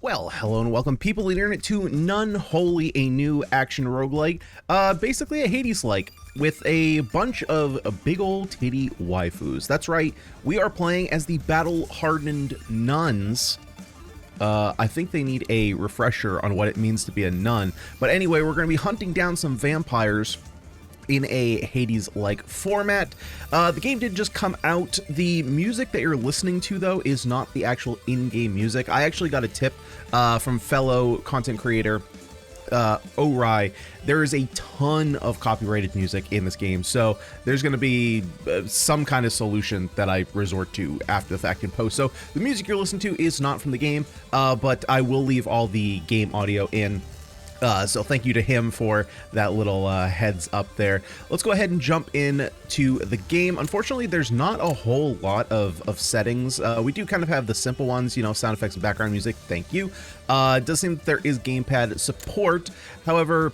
Well, hello and welcome people of the internet to Nunholy, a new action roguelike, basically a Hades-like, with a bunch of big old titty waifus. That's right, we are playing as the battle-hardened nuns. I think they need a refresher on what it means to be a nun, but anyway, we're going to be hunting down some vampires in a Hades-like format. The game did just come out. The music that you're listening to, though, is not the actual in-game music. I actually got a tip from fellow content creator Ori. There is a ton of copyrighted music in this game, so there's going to be some kind of solution that I resort to after the fact in post. So the music you're listening to is not from the game, but I will leave all the game audio in. So thank you to him for that little heads up there. Let's go ahead and jump in to the game. Unfortunately, there's not a whole lot of settings. We do kind of have the simple ones, you know, sound effects and background music. Thank you. It does seem that there is gamepad support. However,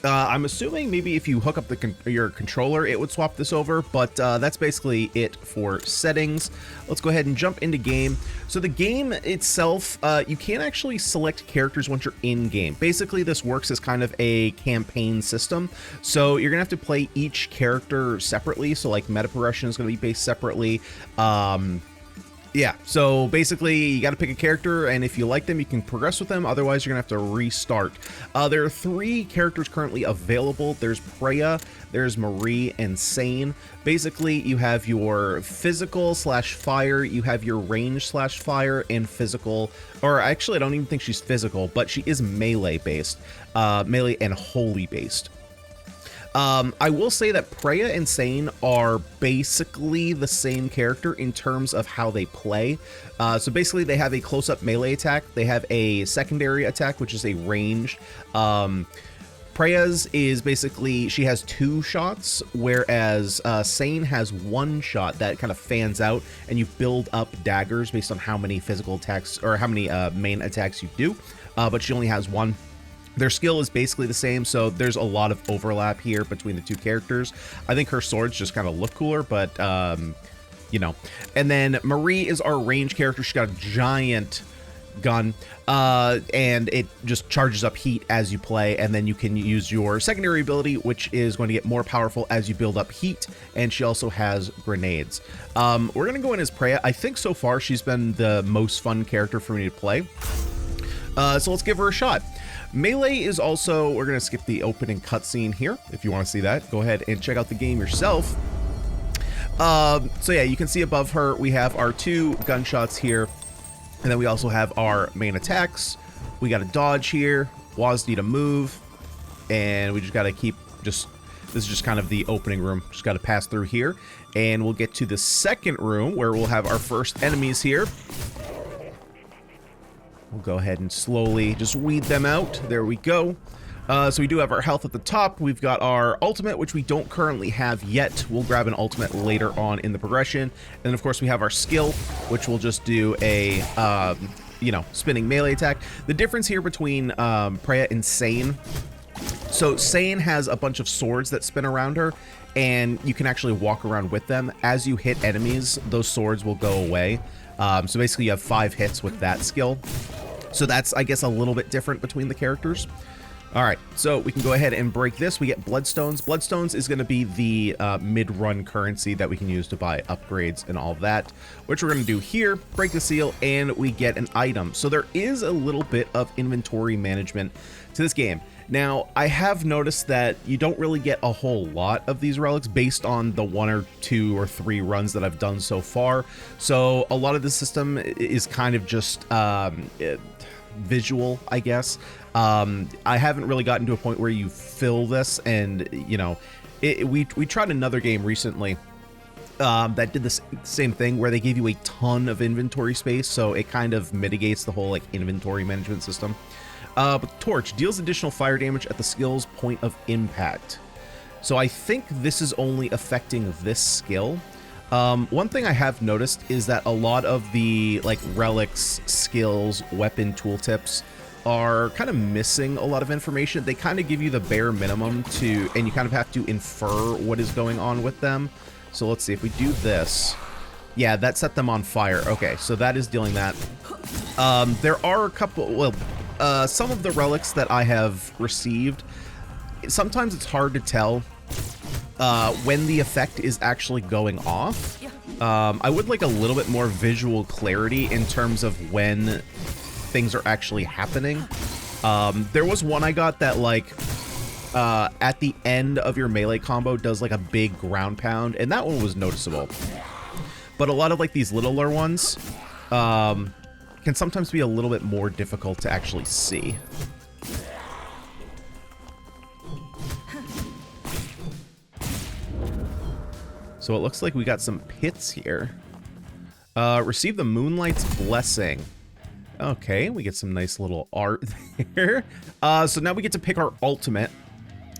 I'm assuming maybe if you hook up your controller, it would swap this over, but that's basically it for settings. Let's go ahead and jump into game. So the game itself, you can't actually select characters once you're in game. Basically, this works as kind of a campaign system. So you're gonna have to play each character separately. So like meta progression is gonna be based separately. Yeah, so basically you got to pick a character, and if you like them, you can progress with them. Otherwise, you're going to have to restart. There are 3 characters currently available. There's Preya, there's Marie, and Sane. Basically, you have your physical slash fire, you have your range slash fire, and physical. Or actually, I don't even think she's physical, but she is melee based. Melee and holy based. I will say that Preya and Sane are basically the same character in terms of how they play. So basically they have a close-up melee attack. They have a secondary attack, which is a ranged. Preya's is basically, she has 2 shots, whereas Sane has 1 shot that kind of fans out, and you build up daggers based on how many physical attacks, or how many main attacks you do, but she only has 1. Their skill is basically the same, so there's a lot of overlap here between the 2 characters. I think her swords just kind of look cooler, but, you know. And then Marie is our range character. She's got a giant gun, and it just charges up heat as you play, and then you can use your secondary ability, which is going to get more powerful as you build up heat, and she also has grenades. We're going to go in as Preya. I think so far she's been the most fun character for me to play. So let's give her a shot. Melee is also, we're going to skip the opening cutscene here. If you want to see that, go ahead and check out the game yourself. So yeah, you can see above her, we have our 2 gunshots here. And then we also have our main attacks. We got a dodge here. Was need a move. And we just got to keep this is just kind of the opening room. Just got to pass through here. And we'll get to the second room where we'll have our first enemies here. We'll go ahead and slowly just weed them out. There we go. So we do have our health at the top. We've got our ultimate, which we don't currently have yet. We'll grab an ultimate later on in the progression. And then, of course, we have our skill, which will just do a, you know, spinning melee attack. The difference here between Preya and Sane. So Sane has a bunch of swords that spin around her, and you can actually walk around with them. As you hit enemies, those swords will go away. So basically you have 5 hits with that skill. So that's, I guess, a little bit different between the characters. All right, so we can go ahead and break this. We get Bloodstones. Bloodstones is going to be the mid-run currency that we can use to buy upgrades and all that, which we're going to do here. Break the seal, and we get an item. So there is a little bit of inventory management to this game. Now, I have noticed that you don't really get a whole lot of these relics based on the 1 or 2 or 3 runs that I've done so far. So a lot of the system is kind of just visual, I guess. I haven't really gotten to a point where you fill this, and, you know, we tried another game recently that did the same thing, where they gave you a ton of inventory space, so it kind of mitigates the whole, like, inventory management system. But Torch deals additional fire damage at the skill's point of impact. So I think this is only affecting this skill. One thing I have noticed is that a lot of the, like, relics, skills, weapon tooltips are kind of missing a lot of information. They kind of give you the bare minimum and you kind of have to infer what is going on with them. So let's see, if we do this, Yeah, that set them on fire. Okay, so that is dealing that. There are a couple, well, some of the relics that I have received, sometimes it's hard to tell when the effect is actually going off. I would like a little bit more visual clarity in terms of when things are actually happening. There was one I got that, like, at the end of your melee combo does like a big ground pound, and that one was noticeable. But a lot of like these littler ones can sometimes be a little bit more difficult to actually see. So it looks like we got some pits here. Receive the Moonlight's Blessing. Okay, we get some nice little art there. So now we get to pick our ultimate.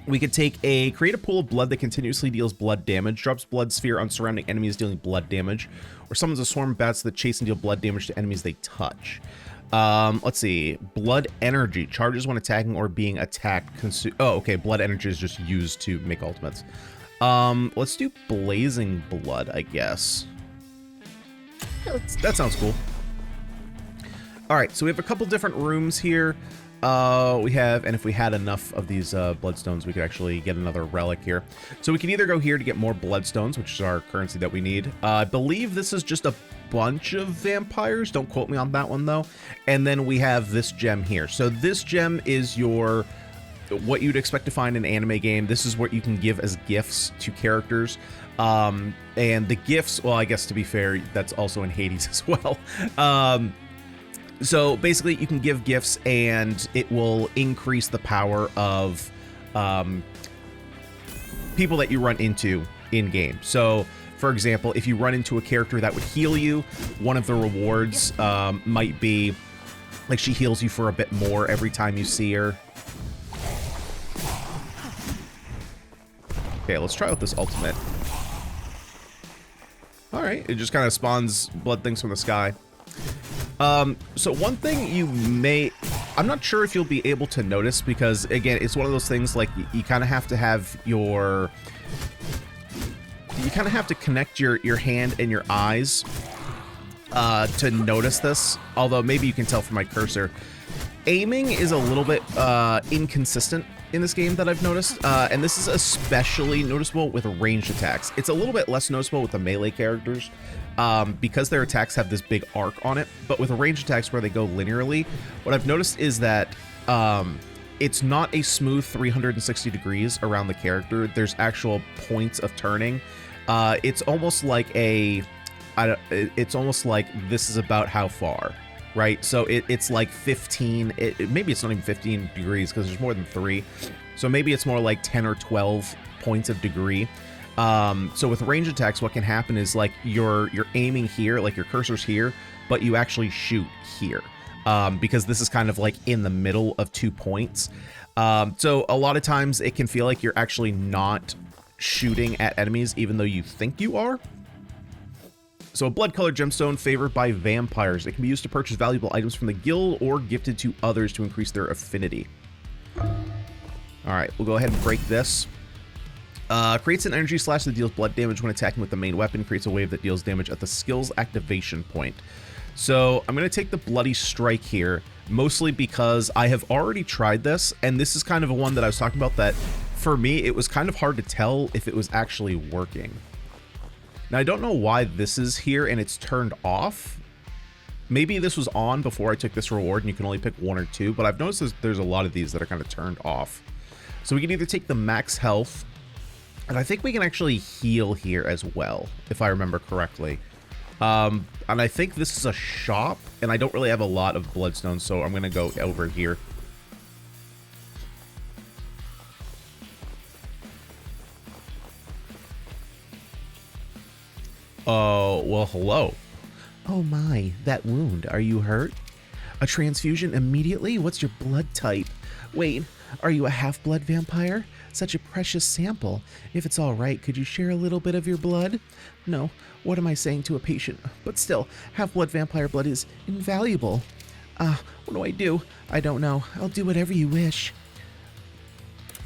We could create a pool of blood that continuously deals blood damage, drops blood sphere on surrounding enemies dealing blood damage, or summons a swarm of bats that chase and deal blood damage to enemies they touch. Let's see. Blood energy. Charges when attacking or being attacked. Oh, okay. Blood energy is just used to make ultimates. Let's do blazing blood, I guess. That sounds cool. Alright, so we have a couple different rooms here. We have, and if we had enough of these bloodstones, we could actually get another relic here. So we can either go here to get more bloodstones, which is our currency that we need. I believe this is just a bunch of vampires. Don't quote me on that one, though. And then we have this gem here. So this gem is what you'd expect to find in an anime game. This is what you can give as gifts to characters. And the gifts, well, I guess to be fair, that's also in Hades as well. So basically you can give gifts and it will increase the power of people that you run into in game. So for example, if you run into a character that would heal you, one of the rewards might be like she heals you for a bit more every time you see her. Okay, let's try out this ultimate. All right, it just kind of spawns blood things from the sky. So one thing I'm not sure if you'll be able to notice, because again, it's one of those things like you kind of have to have you kind of have to connect your hand and your eyes to notice this, although maybe you can tell from my cursor. Aiming is a little bit inconsistent in this game that I've noticed, and this is especially noticeable with ranged attacks. It's a little bit less noticeable with the melee characters, because their attacks have this big arc on it, but with ranged attacks where they go linearly, what I've noticed is that it's not a smooth 360 degrees around the character. There's actual points of turning. It's almost like it's almost like this is about how far, right? So it's like 15, maybe it's not even 15 degrees because there's more than 3. So maybe it's more like 10 or 12 points of degree. So with range attacks, what can happen is like you're aiming here, like your cursor's here, but you actually shoot here, because this is kind of like in the middle of 2 points. So a lot of times it can feel like you're actually not shooting at enemies, even though you think you are. So a blood-colored gemstone favored by vampires. It can be used to purchase valuable items from the guild or gifted to others to increase their affinity. All right, we'll go ahead and break this. Creates an energy slash that deals blood damage when attacking with the main weapon. Creates a wave that deals damage at the skill's activation point. So I'm going to take the Bloody Strike here, mostly because I have already tried this, and this is kind of a one that I was talking about that, for me, it was kind of hard to tell if it was actually working. Now, I don't know why this is here and it's turned off. Maybe this was on before I took this reward and you can only pick 1 or 2, but I've noticed there's a lot of these that are kind of turned off. So we can either take the max health, and I think we can actually heal here as well, if I remember correctly. And I think this is a shop, and I don't really have a lot of bloodstones, so I'm going to go over here. Oh, well, hello. Oh my, that wound. Are you hurt? A transfusion immediately? What's your blood type? Wait, are you a half-blood vampire? Such a precious sample. If it's all right, could you share a little bit of your blood? No, what am I saying to a patient? But still, half-blood vampire blood is invaluable. What do I do? I don't know. I'll do whatever you wish.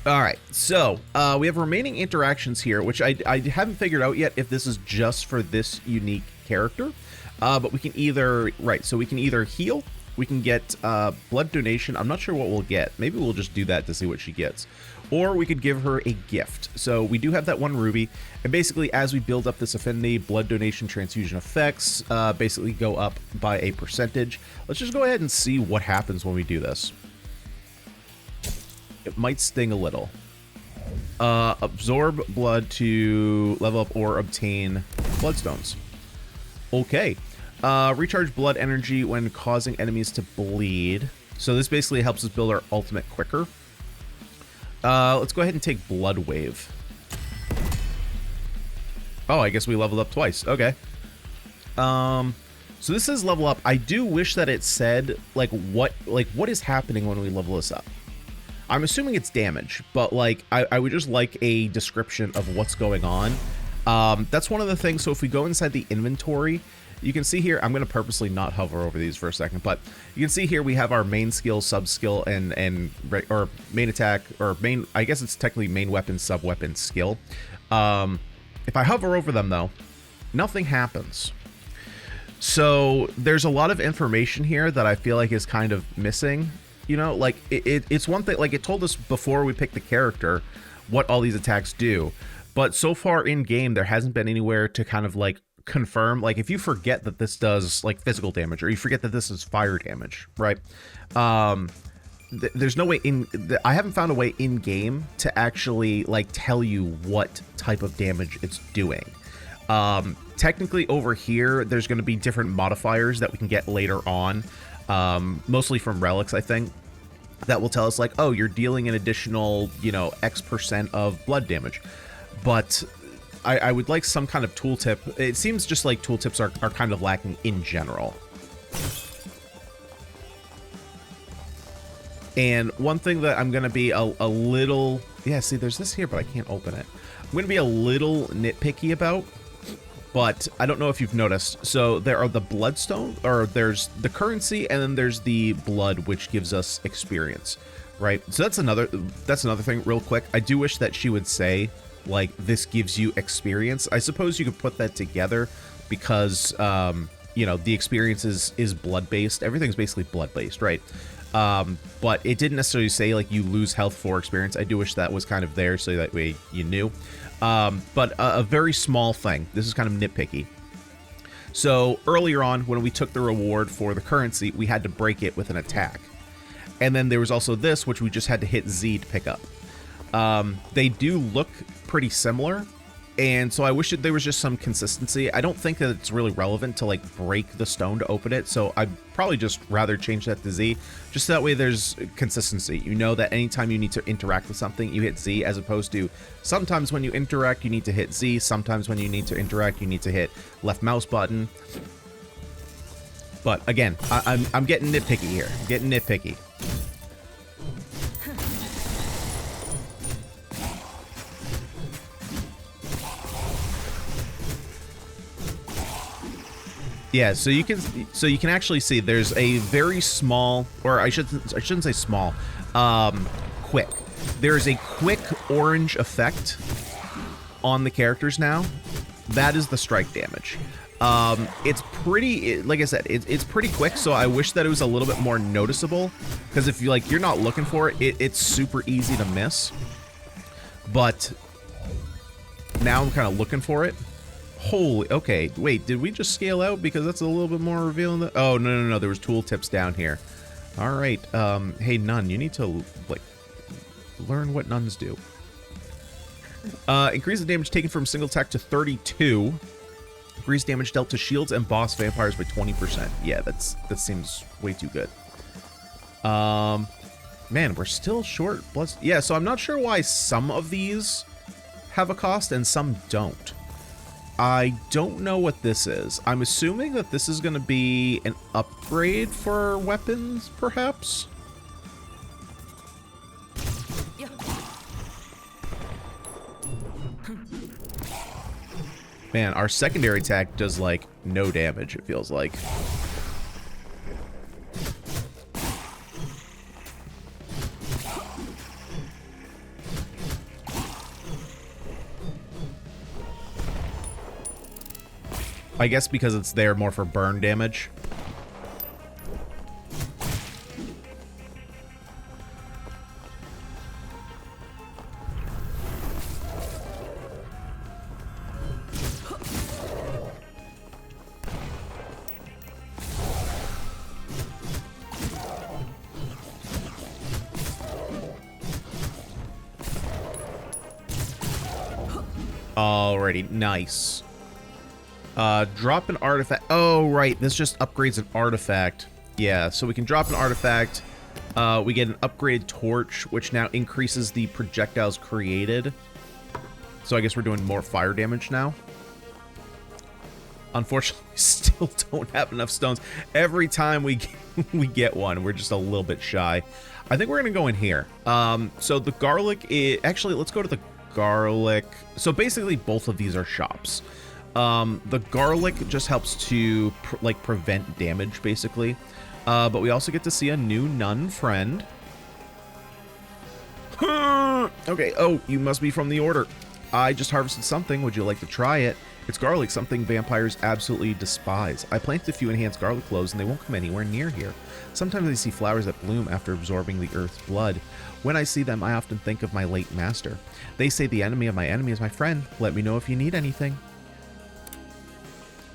All right, so we have remaining interactions here, which I haven't figured out yet if this is just for this unique character. But we can either, right, so we can either heal, we can get blood donation. I'm not sure what we'll get. Maybe we'll just do that to see what she gets. Or we could give her a gift. So we do have that 1 ruby. And basically, as we build up this affinity, blood donation transfusion effects basically go up by a percentage. Let's just go ahead and see what happens when we do this. It might sting a little. Absorb blood to level up or obtain bloodstones. Okay. Recharge blood energy when causing enemies to bleed. So this basically helps us build our ultimate quicker. Let's go ahead and take Blood Wave. Oh, I guess we leveled up twice. Okay. So this is level up. I do wish that it said like what is happening when we level this up. I'm assuming it's damage, but like I would just like a description of what's going on. That's one of the things. So if we go inside the inventory, you can see here, I'm going to purposely not hover over these for a second, but you can see here we have our main skill, sub skill, and or main attack, or main, I guess it's technically main weapon, sub weapon, skill. If I hover over them though, nothing happens. So there's a lot of information here that I feel like is kind of missing. You know, like it's one thing, like it told us before we picked the character what all these attacks do, but so far in game there hasn't been anywhere to kind of like confirm. Like if you forget that this does like physical damage, or you forget that this is fire damage, right? There's no way I haven't found a way in game to actually like tell you what type of damage it's doing. Technically over here there's going to be different modifiers that we can get later on, mostly from relics, I think, that will tell us like, oh, you're dealing an additional, you know, X% of blood damage. But I would like some kind of tooltip. It seems just like tooltips are kind of lacking in general. And one thing that I'm going to be a little... Yeah, see, there's this here, but I can't open it. I'm going to be a little nitpicky about, but I don't know if you've noticed. So there are the bloodstone, or there's the currency, and then there's the blood, which gives us experience, right? So that's another thing real quick. I do wish that she would say, like, this gives you experience. I suppose you could put that together because, you know, the experience is blood-based. Everything's basically blood-based, right? But it didn't necessarily say, like, you lose health for experience. I do wish that was kind of there so that way you knew. But a very small thing. This is kind of nitpicky. So earlier on, when we took the reward for the currency, we had to break it with an attack. And then there was also this, which we just had to hit Z to pick up. They do look pretty similar, and so I wish that there was just some consistency. I don't think that it's really relevant to like break the stone to open it, so I'd probably just rather change that to Z, just so that way there's consistency. You know that anytime you need to interact with something, you hit Z, as opposed to sometimes when you interact, you need to hit Z, sometimes when you need to interact, you need to hit left mouse button. But again, I'm getting nitpicky here. I'm getting nitpicky. Yeah, so you can actually see there's a very small, or I shouldn't say small, quick. There's a quick orange effect on the characters now. That is the strike damage. It's pretty, like I said, it's pretty quick, so I wish that it was a little bit more noticeable, because if you're not looking for it, it's super easy to miss. But now I'm kind of looking for it. Holy, okay, wait, did we just scale out? Because that's a little bit more revealing. Oh, no, there was tooltips down here. All right, hey, Nun, you need to, like, learn what Nuns do. Increase the damage taken from single attack to 32. Increase damage dealt to shields and boss vampires by 20%. Yeah, that seems way too good. Man, we're still short. Yeah, so I'm not sure why some of these have a cost and some don't. I don't know what this is. I'm assuming that this is going to be an upgrade for weapons, perhaps? Yeah. Man, our secondary attack does, like, no damage, it feels like. I guess because it's there more for burn damage. Alrighty, nice. Drop an artifact. Oh, right. This just upgrades an artifact. Yeah, so we can drop an artifact. We get an upgraded torch, which now increases the projectiles created. So I guess we're doing more fire damage now. Unfortunately, we still don't have enough stones. Every time we get one, we're just a little bit shy. I think we're going to go in here. So the garlic is... Actually, let's go to the garlic. So basically, both of these are shops. The garlic just helps to prevent damage, basically. But we also get to see a new nun friend. Okay. Oh, you must be from the order. I just harvested something. Would you like to try it? It's garlic, something vampires absolutely despise. I planted a few enhanced garlic cloves, and they won't come anywhere near here. Sometimes I see flowers that bloom after absorbing the earth's blood. When I see them, I often think of my late master. They say the enemy of my enemy is my friend. Let me know if you need anything.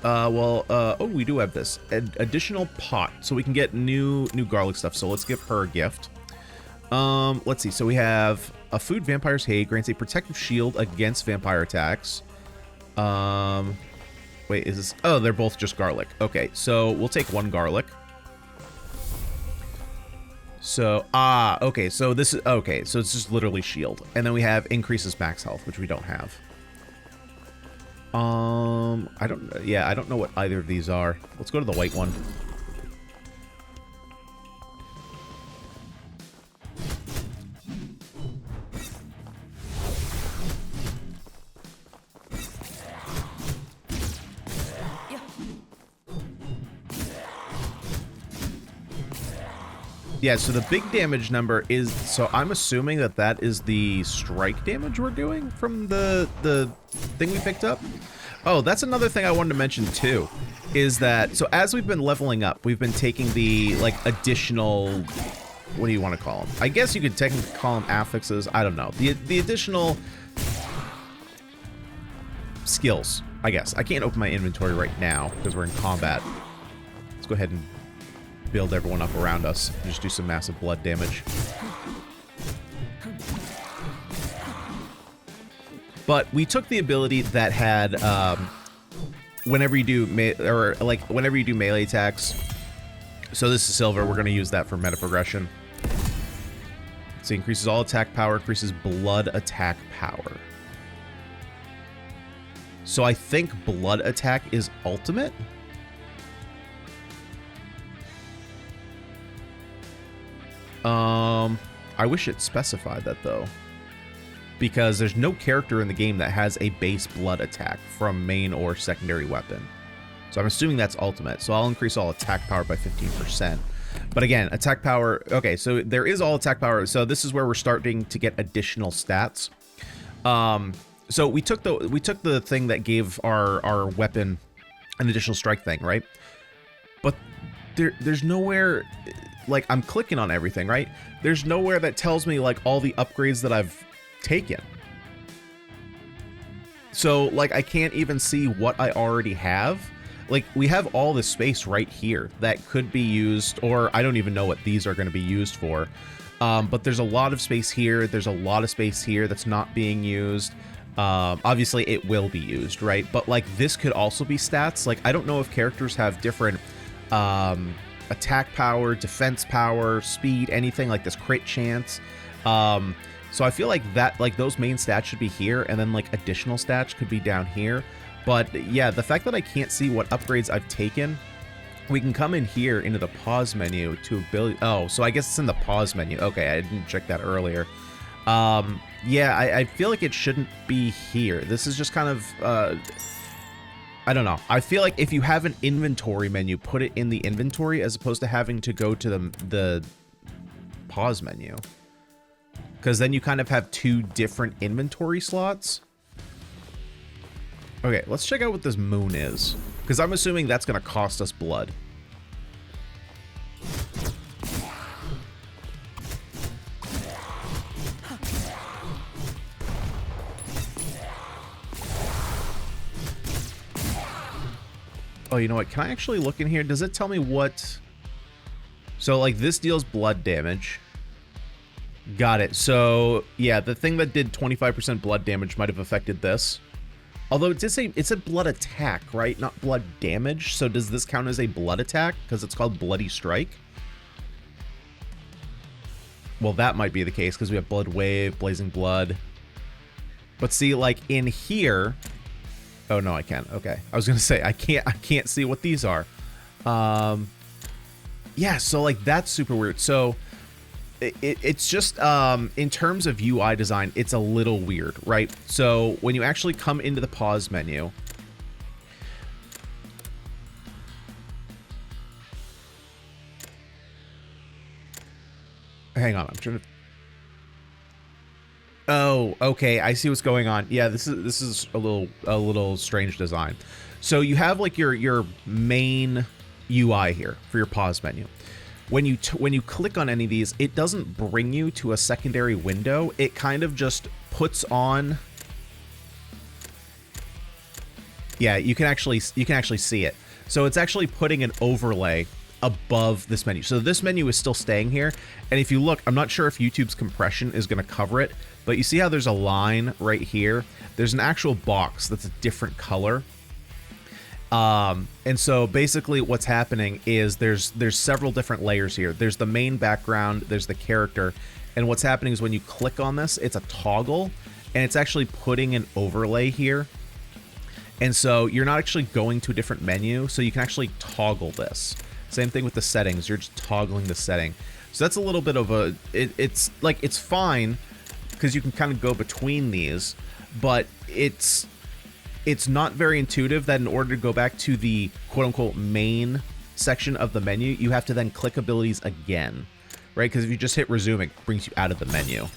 Oh, we do have this. An additional pot, so we can get new garlic stuff. So let's give her a gift. Let's see. So we have a food vampire's hate, grants a protective shield against vampire attacks. Wait, is this... Oh, they're both just garlic. Okay, so we'll take one garlic. So, okay, so this is... Okay, so it's just literally shield. And then we have increases max health, which we don't have. I don't know what either of these are. Let's go to the white one. Yeah, so the big damage number is... So I'm assuming that that is the strike damage we're doing from the thing we picked up. Oh, that's another thing I wanted to mention too, is that... So as we've been leveling up, we've been taking the, additional... What do you want to call them? I guess you could technically call them affixes. I don't know. The additional... skills, I guess. I can't open my inventory right now because we're in combat. Let's go ahead and build everyone up around us and just do some massive blood damage. But we took the ability that had whenever you do melee attacks. So this is silver. We're going to use that for meta progression. So increases all attack power, increases blood attack power. So I think blood attack is ultimate. I wish it specified that though, because there's no character in the game that has a base blood attack from main or secondary weapon. So I'm assuming that's ultimate. So I'll increase all attack power by 15%. But again, attack power. Okay, so there is all attack power. So this is where we're starting to get additional stats. So we took the thing that gave our weapon an additional strike thing, right? But there's nowhere. Like, I'm clicking on everything, right? There's nowhere that tells me, like, all the upgrades that I've taken. So, like, I can't even see what I already have. Like, we have all this space right here that could be used, or I don't even know what these are going to be used for. But there's a lot of space here. There's a lot of space here that's not being used. Obviously, it will be used, right? But, like, this could also be stats. Like, I don't know if characters have different... attack power, defense power, speed, anything like this, crit chance. So I feel like that, like, those main stats should be here, and then like additional stats could be down here. But yeah, the fact that I can't see what upgrades I've taken, we can come in here into the pause menu to ability. Oh, so I guess it's in the pause menu. Okay, I didn't check that earlier. Yeah, I feel like it shouldn't be here. This is just kind of I don't know. I feel like if you have an inventory menu, put it in the inventory as opposed to having to go to the pause menu. Because then you kind of have two different inventory slots. Okay, let's check out what this moon is. Because I'm assuming that's going to cost us blood. Oh, you know what? Can I actually look in here? Does it tell me what... So, like, this deals blood damage. Got it. So, yeah, the thing that did 25% blood damage might have affected this. Although it did say it's a blood attack, right? Not blood damage. So does this count as a blood attack? Because it's called Bloody Strike? Well, that might be the case because we have Blood Wave, Blazing Blood. But see, like, in here... Oh, no, I can't. Okay. I was going to say, I can't see what these are. Yeah, so, like, that's super weird. So... It's just, in terms of UI design, it's a little weird, right? So when you actually come into the pause menu, hang on, I'm trying to, oh, okay, I see what's going on. Yeah, this is a little strange design. So you have like your main UI here for your pause menu. When you click on any of these, it doesn't bring you to a secondary window. It kind of just puts on. Yeah, you can actually see it. So it's actually putting an overlay above this menu. So this menu is still staying here. And if you look, I'm not sure if YouTube's compression is going to cover it, but you see how there's a line right here? There's an actual box that's a different color. And so basically what's happening is there's several different layers here. There's the main background, there's the character, and what's happening is when you click on this, it's a toggle, and it's actually putting an overlay here. And so you're not actually going to a different menu, so you can actually toggle this. Same thing with the settings, you're just toggling the setting. So that's a little bit of a, it's like, it's fine, because you can kind of go between these, but it's not very intuitive that in order to go back to the quote-unquote main section of the menu, you have to then click abilities again, right? Because if you just hit resume, it brings you out of the menu.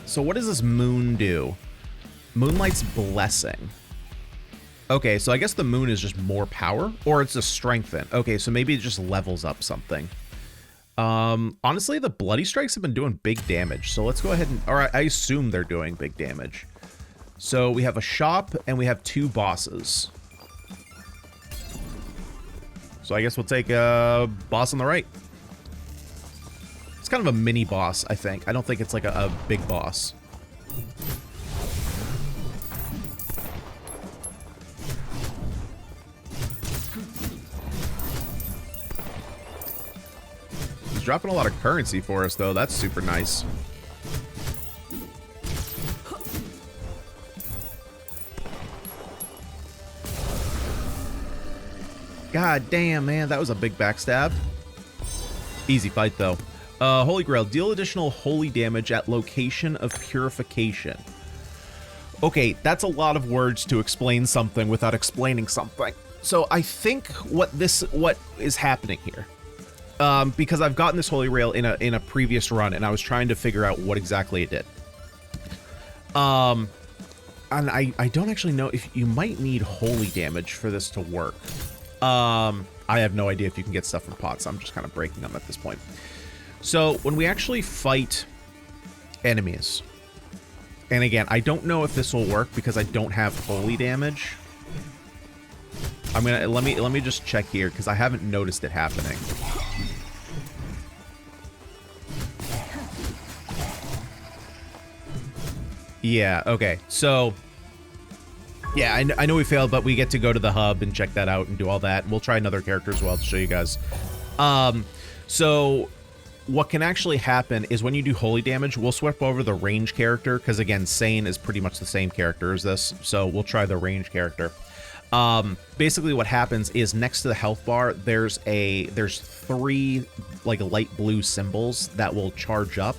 So what does this moon do? Moonlight's Blessing. Okay, so I guess the moon is just more power, or it's a strengthen. Okay, so maybe it just levels up something. Honestly, the Bloody Strikes have been doing big damage, so let's go ahead and... Alright, I assume they're doing big damage. So we have a shop, and we have 2 bosses. So I guess we'll take a boss on the right. It's kind of a mini boss, I think. I don't think it's like a big boss. He's dropping a lot of currency for us, though. That's super nice. God damn, man. That was a big backstab. Easy fight, though. Holy Grail. Deal additional holy damage at location of purification. Okay, that's a lot of words to explain something without explaining something. So I think what is happening here, because I've gotten this Holy Grail in a previous run, and I was trying to figure out what exactly it did. And I don't actually know if you might need holy damage for this to work. I have no idea if you can get stuff from pots. I'm just kind of breaking them at this point. So when we actually fight enemies, and again, I don't know if this will work because I don't have holy damage. I'm gonna let me just check here because I haven't noticed it happening. Yeah, okay. So yeah, I know we failed, but we get to go to the hub and check that out and do all that. And we'll try another character as well to show you guys. So what can actually happen is when you do holy damage, we'll swap over the range character, because again, Sane is pretty much the same character as this, so we'll try the range character. Basically what happens is next to the health bar, there's 3 like light blue symbols that will charge up.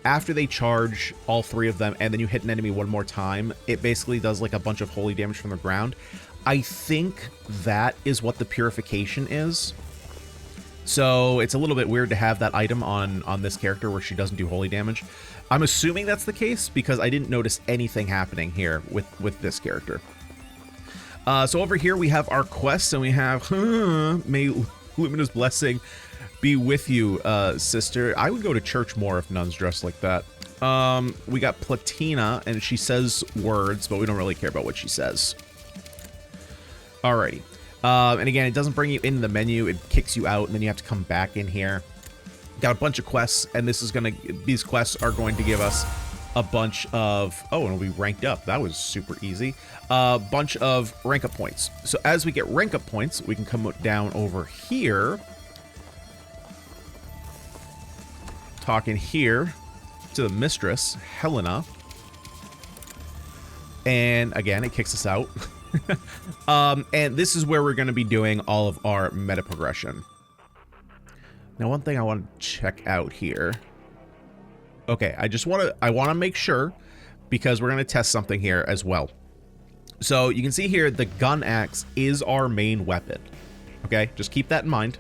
after they charge all 3 of them and then you hit an enemy one more time, it basically does like a bunch of holy damage from the ground. I think that is what the purification is. So it's a little bit weird to have that item on this character where she doesn't do holy damage. I'm assuming that's the case because I didn't notice anything happening here with this character. So over here we have our quests, and we have may Lumina's blessing be with you, sister. I would go to church more if nuns dressed like that. We got Platina, and she says words, but we don't really care about what she says. Alrighty. And again, it doesn't bring you into the menu. It kicks you out, and then you have to come back in here. Got a bunch of quests, and these quests are going to give us a bunch of... Oh, and it'll be ranked up. That was super easy. A bunch of rank up points. So as we get rank up points, we can come down over here. Talking here to the mistress, Helena. And again, it kicks us out. And this is where we're going to be doing all of our meta progression. Now, one thing I want to check out here. Okay, I want to make sure, because we're going to test something here as well. So you can see here, the gun axe is our main weapon. Okay, just keep that in mind.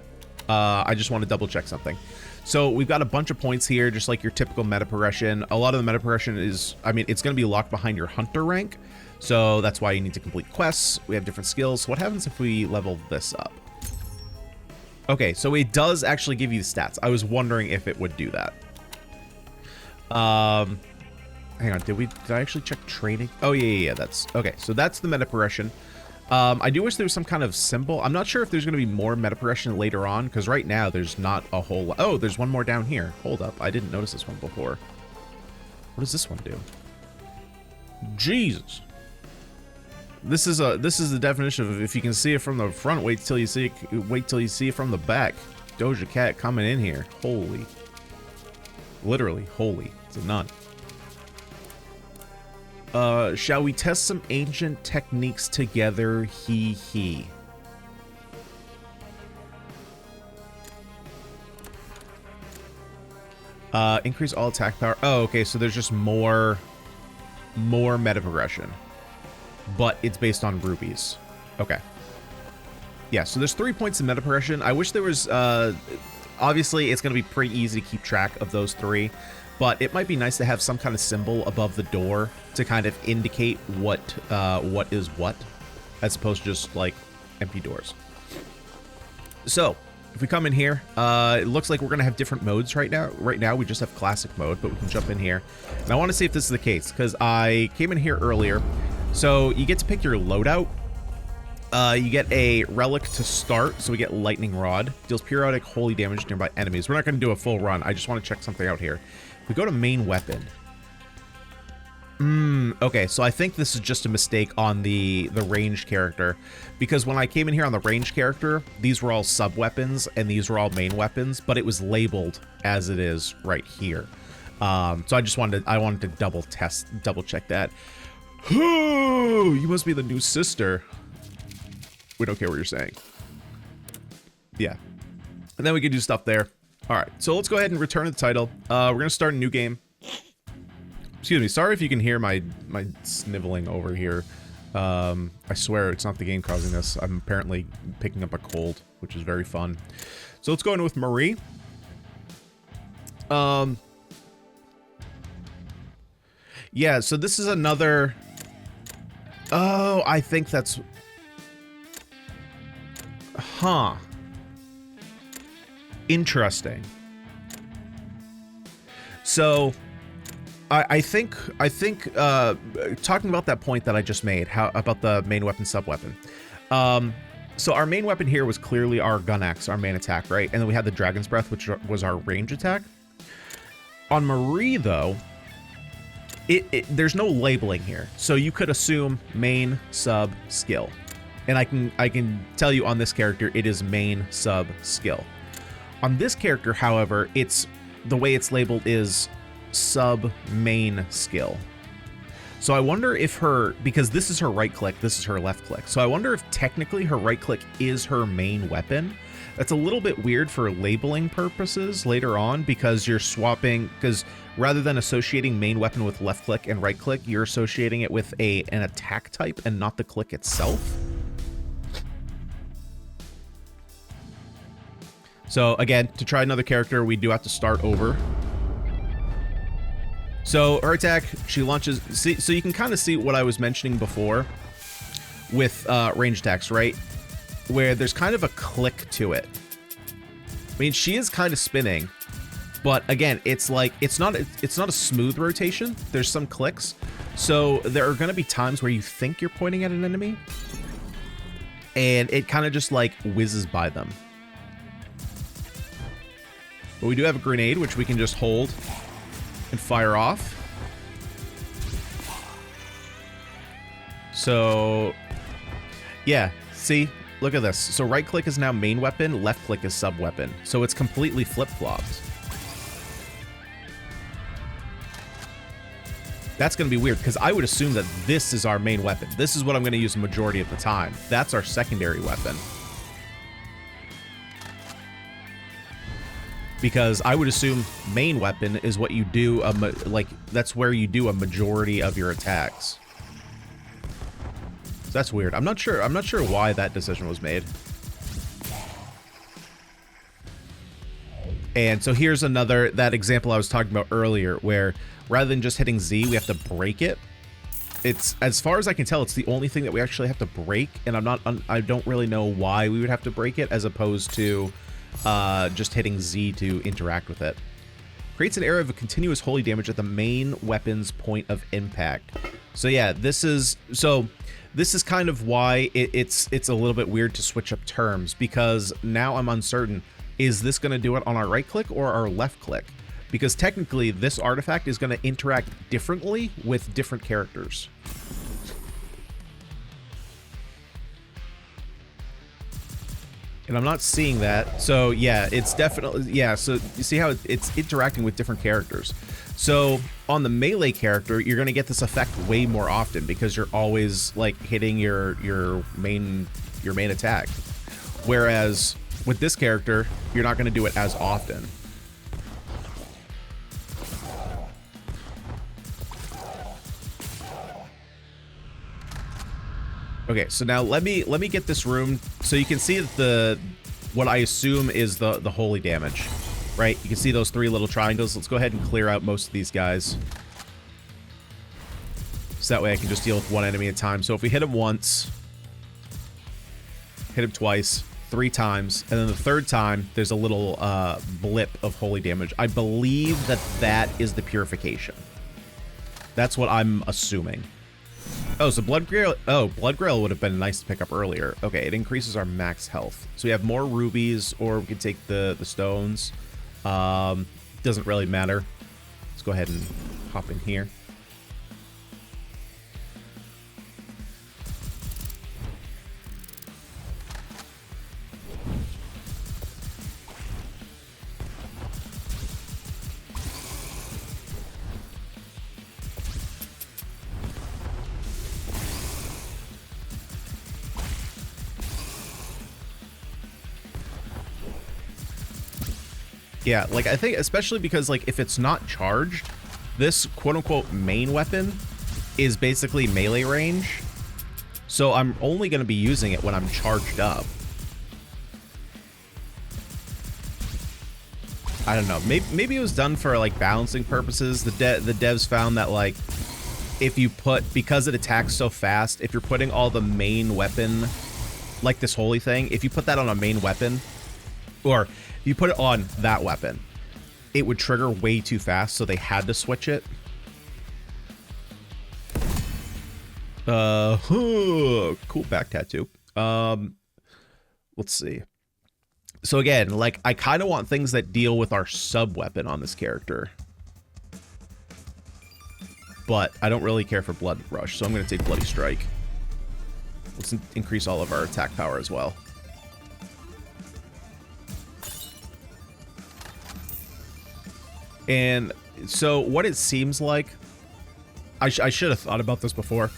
I just want to double check something. So we've got a bunch of points here, just like your typical meta progression. A lot of the meta progression is, I mean, it's going to be locked behind your hunter rank. So that's why you need to complete quests. We have different skills. What happens if we level this up? Okay, so it does actually give you the stats. I was wondering if it would do that. Hang on, did I actually check training? Oh, yeah, that's... Okay, so that's the meta progression. I do wish there was some kind of symbol. I'm not sure if there's going to be more meta progression later on, because right now there's not a whole lot. Oh, there's one more down here. Hold up, I didn't notice this one before. What does this one do? Jesus. This is the definition of if you can see it from the front, wait till you see it from the back. Doja Cat coming in here. Holy. Literally, holy. It's a nun. Shall we test some ancient techniques together? He. Increase all attack power. Oh, okay, so there's just more meta progression. But it's based on rubies. Okay. Yeah, so there's 3 points in meta progression. I wish there was, obviously it's going to be pretty easy to keep track of those 3, but it might be nice to have some kind of symbol above the door to kind of indicate what is what, as opposed to just like empty doors. So if we come in here, it looks like we're going to have different modes right now. Right now we just have classic mode, but we can jump in here. And I want to see if this is the case, because I came in here earlier. So you get to pick your loadout. You get a relic to start, so we get lightning rod. Deals periodic holy damage to nearby enemies. We're not going to do a full run. I just want to check something out here. We go to main weapon. Okay, so I think this is just a mistake on the ranged character, because when I came in here on the ranged character, these were all sub weapons and these were all main weapons, but it was labeled as it is right here. So I wanted to double check that. Oh, you must be the new sister. We don't care what you're saying. Yeah. And then we can do stuff there. All right, so let's go ahead and return to the title. We're going to start a new game. Excuse me, sorry if you can hear my sniveling over here. I swear it's not the game causing this. I'm apparently picking up a cold, which is very fun. So let's go in with Marie. Yeah, so this is another... Oh, I think that's... Huh. Interesting. So, I think talking about that point that I just made, about the main weapon, sub weapon. So our main weapon here was clearly our gun axe, our main attack, right? And then we had the dragon's breath, which was our range attack. On Marie, though, there's no labeling here, so you could assume main, sub, skill. And I can tell you on this character, it is main, sub, skill. On this character, however, the way it's labeled is sub, main, skill. So I wonder if because this is her right click, this is her left click. So I wonder if technically her right click is her main weapon. That's a little bit weird for labeling purposes later on, because you're swapping, because rather than associating main weapon with left click and right click, you're associating it with an attack type and not the click itself. So again, to try another character, we do have to start over. So her attack, she launches, see, so you can kind of see what I was mentioning before with range attacks, right? Where there's kind of a click to it. I mean, she is kind of spinning, but again, it's like, it's not a smooth rotation. There's some clicks. So there are going to be times where you think you're pointing at an enemy and it kind of just like whizzes by them. But we do have a grenade, which we can just hold and fire off. So yeah, see, look at this. So right click is now main weapon, left click is sub weapon. So it's completely flip-flopped. That's going to be weird, because I would assume that this is our main weapon. This is what I'm going to use the majority of the time. That's our secondary weapon. Because I would assume main weapon is what you do, like, that's where you do a majority of your attacks. So that's weird. I'm not sure why that decision was made. And so here's another, that example I was talking about earlier, where rather than just hitting Z, we have to break it. It's, as far as I can tell, it's the only thing that we actually have to break, and I don't really know why we would have to break it, as opposed to just hitting Z to interact with it. Creates an area of continuous holy damage at the main weapon's point of impact. So yeah, this is kind of why it's a little bit weird to switch up terms, because now I'm uncertain. Is this going to do it on our right click or our left click? Because technically this artifact is going to interact differently with different characters. And I'm not seeing that. So yeah, it's definitely, yeah, so you see how it's interacting with different characters. So on the melee character, you're going to get this effect way more often, because you're always like hitting your main attack. Whereas with this character, you're not going to do it as often. Okay, so now let me get this room so you can see that what I assume is the holy damage, right? You can see those three little triangles. Let's go ahead and clear out most of these guys, so that way I can just deal with one enemy at a time. So if we hit him once, hit him twice, 3 times, and then the third time there's a little blip of holy damage. I believe that is the purification. That's what I'm assuming. Oh, so Blood Grail. Oh, Blood Grail would have been nice to pick up earlier. Okay, it increases our max health. So we have more rubies, or we can take the stones. Doesn't really matter. Let's go ahead and hop in here. Yeah, like, I think especially because, like, if it's not charged, this quote-unquote main weapon is basically melee range. So I'm only going to be using it when I'm charged up. I don't know. Maybe it was done for, like, balancing purposes. The devs found that, like, if you because it attacks so fast, if you're putting all the main weapon, like this holy thing, if you put that on a main weapon, or if you put it on that weapon, it would trigger way too fast, so they had to switch it. Cool back tattoo. Let's see. So again, like, I kind of want things that deal with our sub weapon on this character, but I don't really care for Blood Rush, so I'm going to take Bloody Strike. Let's increase all of our attack power as well. And so what it seems like, I should have thought about this before.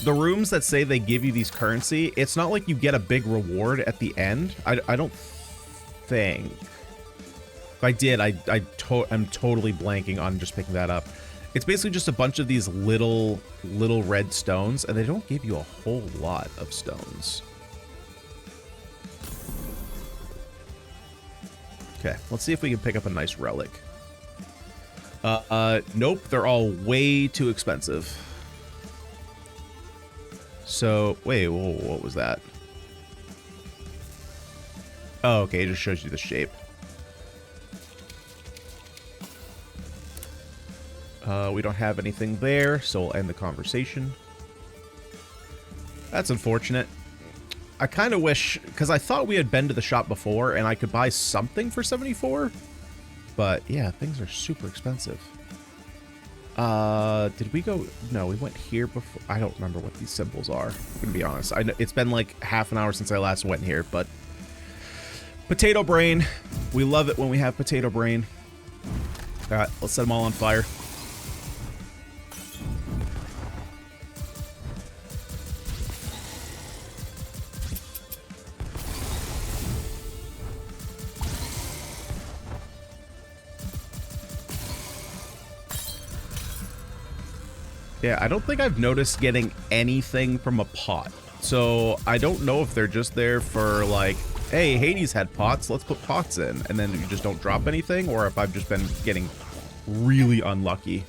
the rooms that say they give you these currency, it's not like you get a big reward at the end. I don't think. If I did, I'm totally blanking on just picking that up. It's basically just a bunch of these little red stones, and they don't give you a whole lot of stones. Okay, let's see if we can pick up a nice relic. Nope, they're all way too expensive. So, wait, whoa, what was that? Oh, okay, it just shows you the shape. We don't have anything there, so we'll end the conversation. That's unfortunate. I kind of wish, because I thought we had been to the shop before and I could buy something for 74. But yeah, things are super expensive. Did we go? No, we went here before. I don't remember what these symbols are. I'm gonna be honest. I know it's been like half an hour since I last went here, but potato brain. We love it when we have potato brain. All right, let's set them all on fire. Yeah, I don't think I've noticed getting anything from a pot. So I don't know if they're just there for like, hey, Hades had pots, let's put pots in. And then you just don't drop anything, or if I've just been getting really unlucky.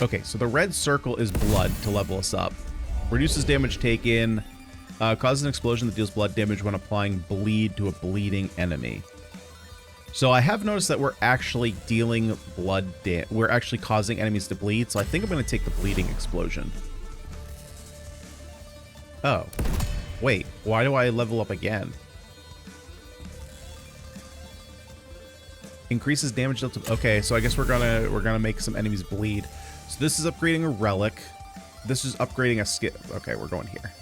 Okay, so the red circle is blood to level us up. Reduces damage taken. Causes an explosion that deals blood damage when applying bleed to a bleeding enemy. So I have noticed that we're actually dealing blood damage. We're actually causing enemies to bleed, so I think I'm going to take the bleeding explosion. Oh. Wait, why do I level up again? Increases damage dealt to... Okay, so I guess we're gonna make some enemies bleed. So this is upgrading a relic. This is upgrading a skill. Okay, we're going here.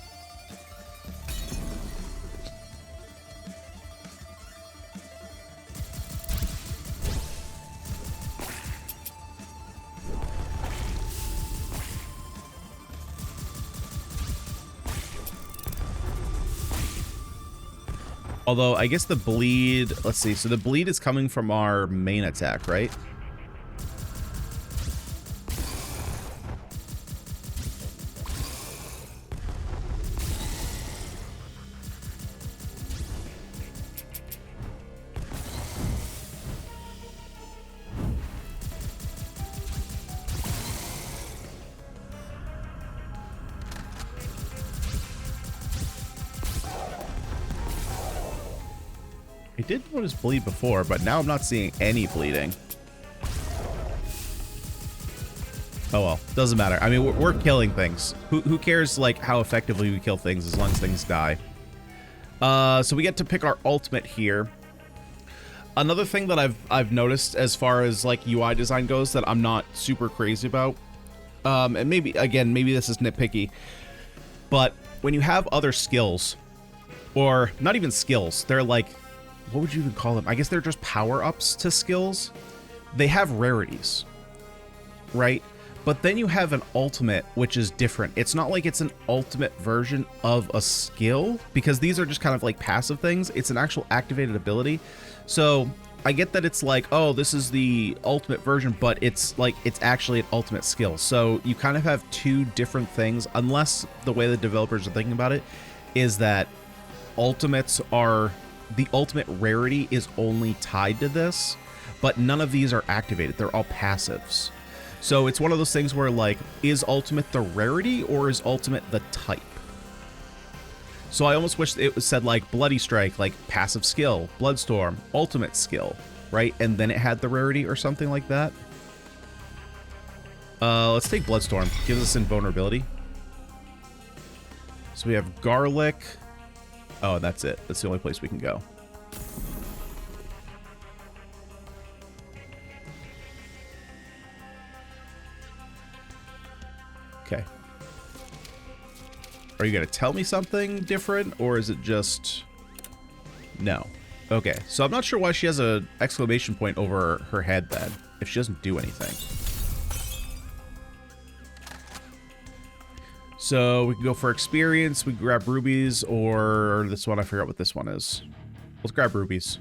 Although, I guess the bleed... Let's see. So the bleed is coming from our main attack, right? I did notice bleed before, but now I'm not seeing any bleeding. Oh well, doesn't matter. I mean, we're killing things. Who cares, like, how effectively we kill things as long as things die? So we get to pick our ultimate here. Another thing that I've noticed as far as, like, UI design goes that I'm not super crazy about, and maybe this is nitpicky, but when you have other skills, or not even skills, they're like... What would you even call them? I guess they're just power-ups to skills. They have rarities, right? But then you have an ultimate, which is different. It's not like it's an ultimate version of a skill, because these are just kind of like passive things. It's an actual activated ability. So I get that it's like, oh, this is the ultimate version, but it's like, it's actually an ultimate skill. So you kind of have two different things, unless the way the developers are thinking about it is that ultimates are... The ultimate rarity is only tied to this, but none of these are activated. They're all passives. So it's one of those things where, like, is ultimate the rarity or is ultimate the type? So I almost wish it was said, like, Bloody Strike, like, passive skill, Bloodstorm, ultimate skill, right? And then it had the rarity or something like that. Let's take Bloodstorm. Gives us invulnerability. So we have Garlic... Oh, that's it. That's the only place we can go. Okay. Are you going to tell me something different, or is it just... No. Okay, so I'm not sure why she has a exclamation point over her head then, if she doesn't do anything. So we can go for experience, we can grab rubies, or this one, I forgot what this one is. Let's grab rubies.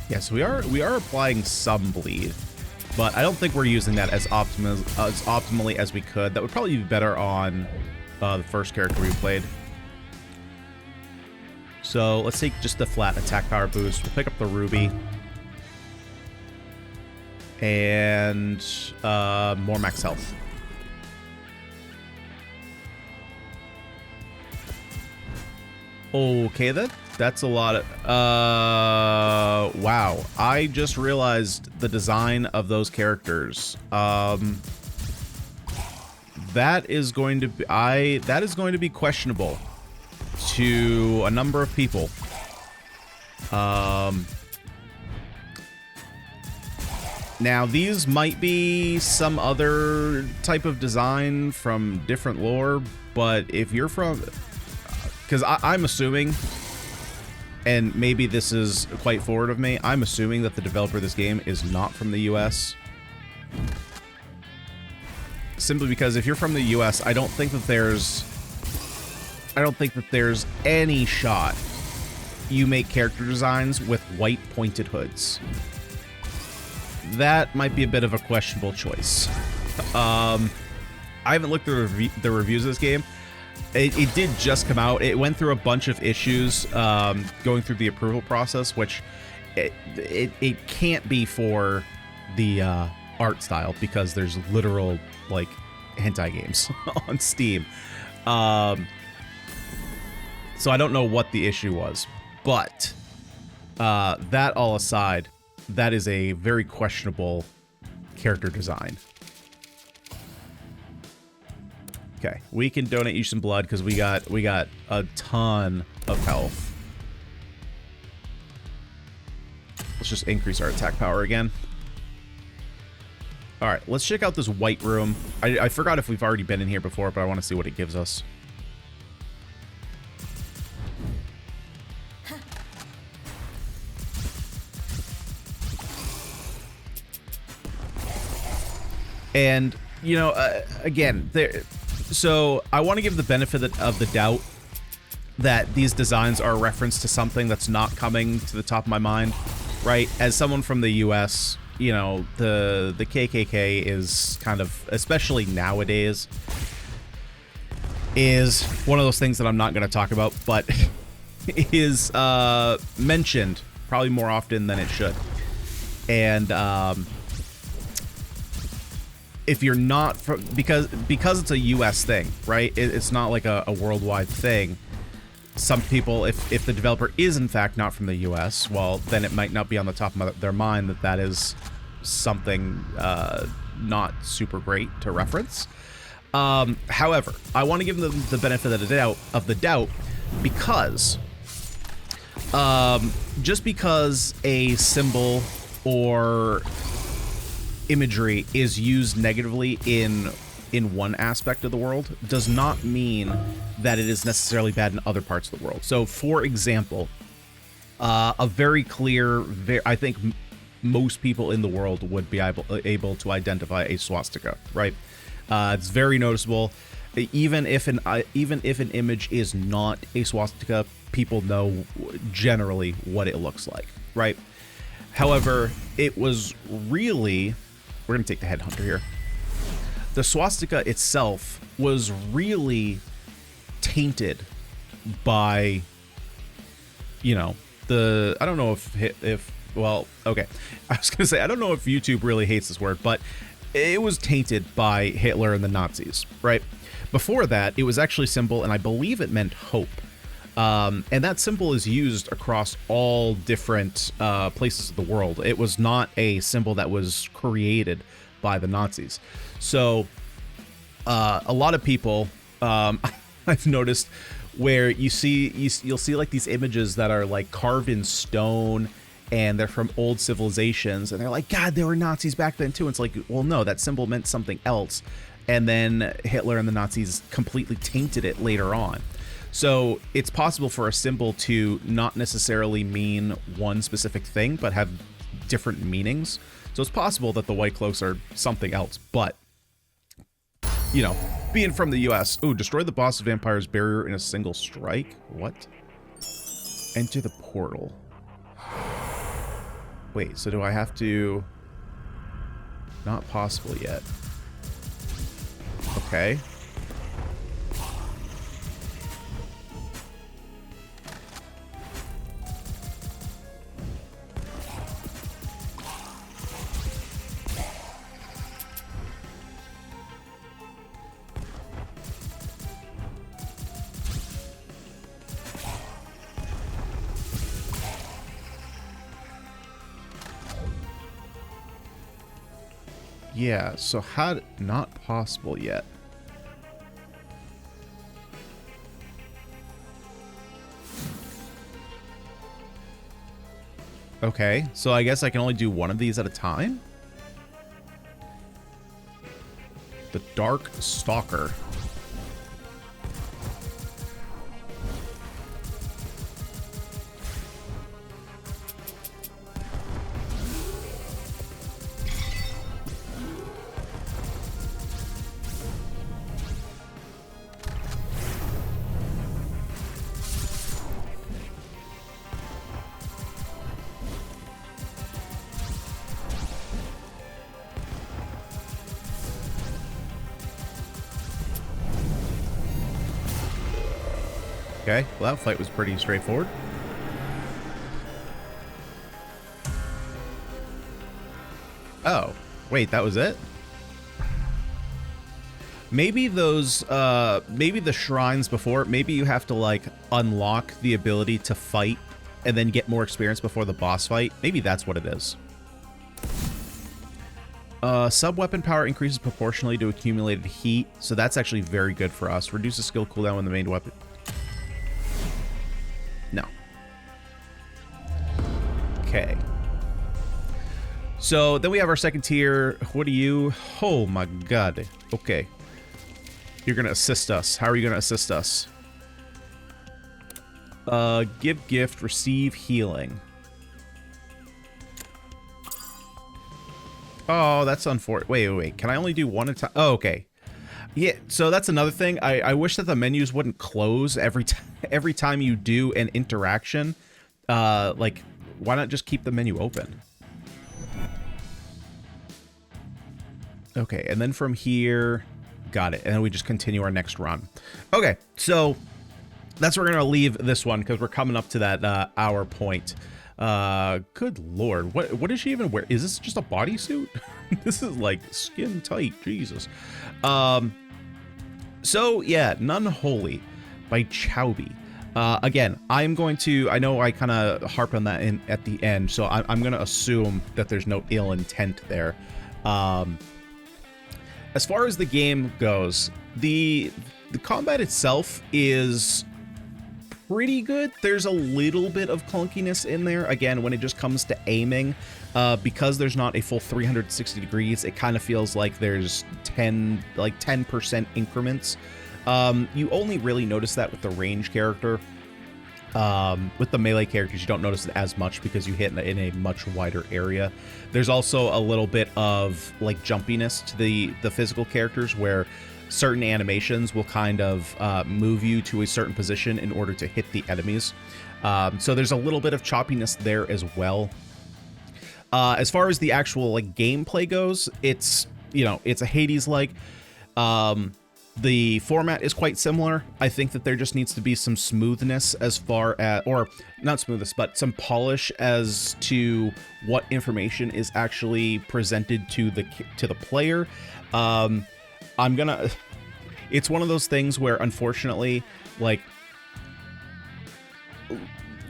Yes, we are applying some bleed, but I don't think we're using that as optimally as we could. That would probably be better on the first character we played. So let's take just the flat attack power boost. We'll pick up the ruby and more max health. Okay, that's a lot of... wow. I just realized the design of those characters. That is going to be... that is going to be questionable to a number of people. Now, these might be some other type of design from different lore, but if you're from... Because I'm assuming, and maybe this is quite forward of me, I'm assuming that the developer of this game is not from the US. Simply because if you're from the US, I don't think that there's any shot you make character designs with white pointed hoods. That might be a bit of a questionable choice. I haven't looked at the reviews of this game. It did just come out. It went through a bunch of issues going through the approval process, which it can't be for the art style because there's literal, like, hentai games on Steam. So I don't know what the issue was, but that all aside, that is a very questionable character design. Okay, we can donate you some blood because we got a ton of health. Let's just increase our attack power again. All right, let's check out this white room. I forgot if we've already been in here before, but I want to see what it gives us. And, you know, again, so I want to give the benefit of the doubt that these designs are a reference to something that's not coming to the top of my mind, right? As someone from the US, you know, the KKK is kind of, especially nowadays, is one of those things that I'm not going to talk about, but is mentioned probably more often than it should. And if you're not from, because it's a US thing, right? It's not like a worldwide thing. Some people, if the developer is in fact not from the US, well, then it might not be on the top of their mind that is something not super great to reference. However, I want to give them the benefit of the doubt because just because a symbol or imagery is used negatively in one aspect of the world does not mean that it is necessarily bad in other parts of the world. So, for example, a very clear, I think most people in the world would be able to identify a swastika, right? It's very noticeable. Even if an image is not a swastika, people know generally what it looks like, right? However, it was really... We're going to take the headhunter here. the swastika itself was really tainted by, you know, I don't know well, okay. I was going to say, I don't know if YouTube really hates this word, but it was tainted by Hitler and the Nazis, right? Before that, it was actually a symbol, and I believe it meant hope. And that symbol is used across all different places of the world. It was not a symbol that was created by the Nazis. So a lot of people, I've noticed, where you'll see like these images that are like carved in stone, and they're from old civilizations, and they're like, God, there were Nazis back then too. And it's like, well, no, that symbol meant something else, and then Hitler and the Nazis completely tainted it later on. So it's possible for a symbol to not necessarily mean one specific thing, but have different meanings. So it's possible that the White Cloaks are something else, but, you know, being from the US, ooh, destroy the boss of Vampire's barrier in a single strike? What? Enter the portal. Wait, so do I have to... Not possible yet. Okay. Yeah, so how... Not possible yet. Okay, so I guess I can only do one of these at a time? The Dark Stalker. Okay, well, that fight was pretty straightforward. Oh, wait, that was it? Maybe those, maybe the shrines before, maybe you have to, like, unlock the ability to fight and then get more experience before the boss fight. Maybe that's what it is. Sub-weapon power increases proportionally to accumulated heat, so that's actually very good for us. Reduces skill cooldown when the main weapon... No. Okay. So then we have our second tier. What are you? Oh my god. Okay. You're gonna assist us. How are you gonna assist us? Give gift, receive healing. Oh, that's unfortunate. Wait. Can I only do one at a time? Oh, okay. Yeah, so that's another thing. I wish that the menus wouldn't close every time you do an interaction. Like, why not just keep the menu open? Okay, and then from here, got it. And then we just continue our next run. Okay, so that's where we're going to leave this one because we're coming up to that hour point. Good lord, what is she even wear? Is this just a bodysuit? This is like skin tight, Jesus. So yeah, Nunholy by Chowby. Again, I'm going to, I know I kind of harp on that at the end, so I'm going to assume that there's no ill intent there. As far as the game goes, the combat itself is pretty good. There's a little bit of clunkiness in there. Again, when it just comes to aiming, because there's not a full 360 degrees, it kind of feels like there's 10% increments. You only really notice that with the range character. With the melee characters, you don't notice it as much because you hit in a much wider area. There's also a little bit of like jumpiness to the physical characters where certain animations will kind of move you to a certain position in order to hit the enemies. So there's a little bit of choppiness there as well. As far as the actual like gameplay goes, it's, you know, it's a Hades-like. The format is quite similar. I think that there just needs to be some smoothness as far as, or not smoothness, but some polish as to what information is actually presented to the player. It's one of those things where, unfortunately, like,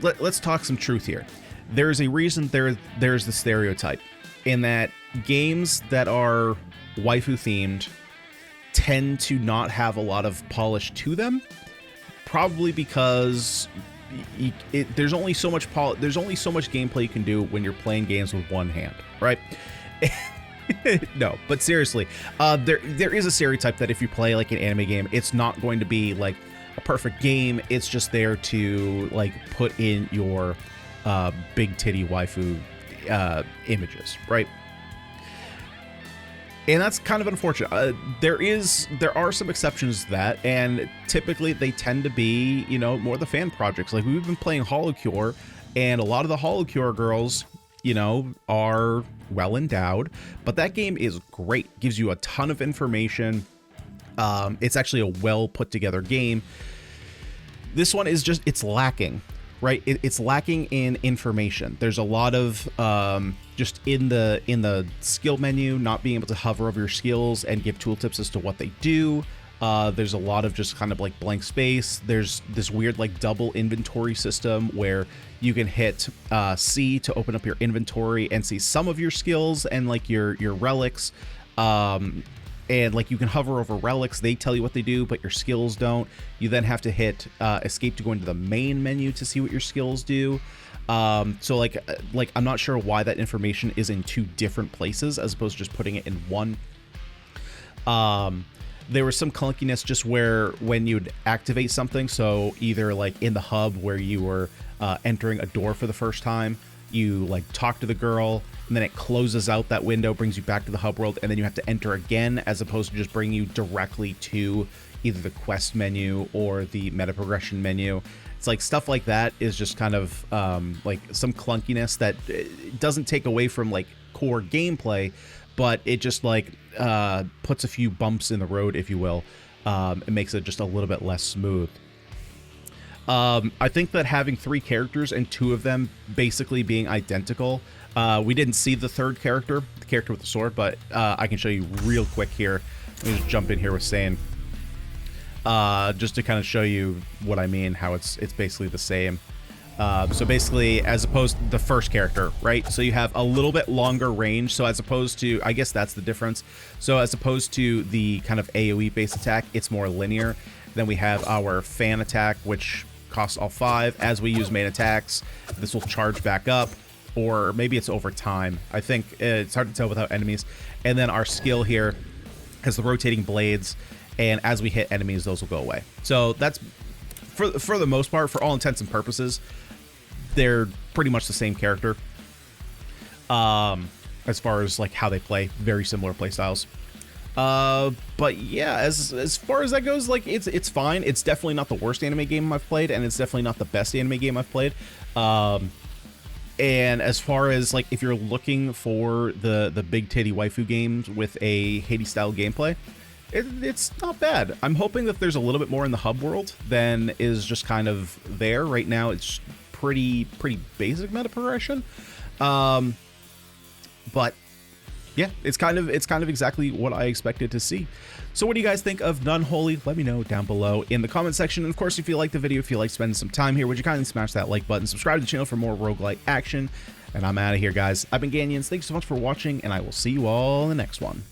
let's talk some truth here. There's a reason there's the stereotype in that games that are waifu themed tend to not have a lot of polish to them, probably because there's only so much gameplay you can do when you're playing games with one hand, right? No, but seriously, there is a stereotype that if you play like an anime game, it's not going to be like a perfect game. It's just there to like put in your big titty waifu images, right? And that's kind of unfortunate. There are some exceptions to that, and typically they tend to be, you know, more the fan projects. Like, we've been playing HoloCure, and a lot of the HoloCure girls, you know, are well endowed, but that game is great. Gives you a ton of information. It's actually a well put together game. This one is just, it's lacking, right? It's lacking in information. There's a lot of just in the skill menu, not being able to hover over your skills and give tooltips as to what they do. There's a lot of just kind of like blank space. There's this weird like double inventory system where you can hit C to open up your inventory and see some of your skills and like your relics. And like you can hover over relics, they tell you what they do, but your skills don't. You then have to hit escape to go into the main menu to see what your skills do. So like I'm not sure why that information is in two different places as opposed to just putting it in one. There was some clunkiness just where when you'd activate something, so either like in the hub where you were entering a door for the first time, you like talk to the girl, and then it closes out that window, brings you back to the hub world, and then you have to enter again, as opposed to just bringing you directly to either the quest menu or the meta progression menu. It's like stuff like that is just kind of like some clunkiness that doesn't take away from like core gameplay, but it just like puts a few bumps in the road, if you will. It makes it just a little bit less smooth. I think that having 3 characters and 2 of them basically being identical, we didn't see the third character, the character with the sword, but I can show you real quick here. Let me just jump in here with saying, just to kind of show you what I mean, how it's basically the same. So basically, as opposed to the first character, right? So you have a little bit longer range. So as opposed to, I guess that's the difference. So as opposed to the kind of AoE based attack, it's more linear. Then we have our fan attack, which costs all 5. As we use main attacks, this will charge back up, or maybe it's over time. I think it's hard to tell without enemies. And then our skill here has the rotating blades, and as we hit enemies, those will go away. So that's, for the most part, for all intents and purposes, they're pretty much the same character. As far as like how they play, very similar play styles. But yeah, as far as that goes, like it's fine. It's definitely not the worst anime game I've played, and it's definitely not the best anime game I've played. And as far as like if you're looking for the big titty waifu games with a Hades style gameplay, it's not bad. I'm hoping that there's a little bit more in the hub world than is just kind of there right now. It's pretty basic meta progression. But yeah, it's kind of exactly what I expected to see. So what do you guys think of Nunholy? Let me know down below in the comment section. And of course, if you like the video, if you like spending some time here, would you kindly smash that like button, subscribe to the channel for more roguelike action. And I'm out of here, guys. I've been Ganyonz. Thanks so much for watching, and I will see you all in the next one.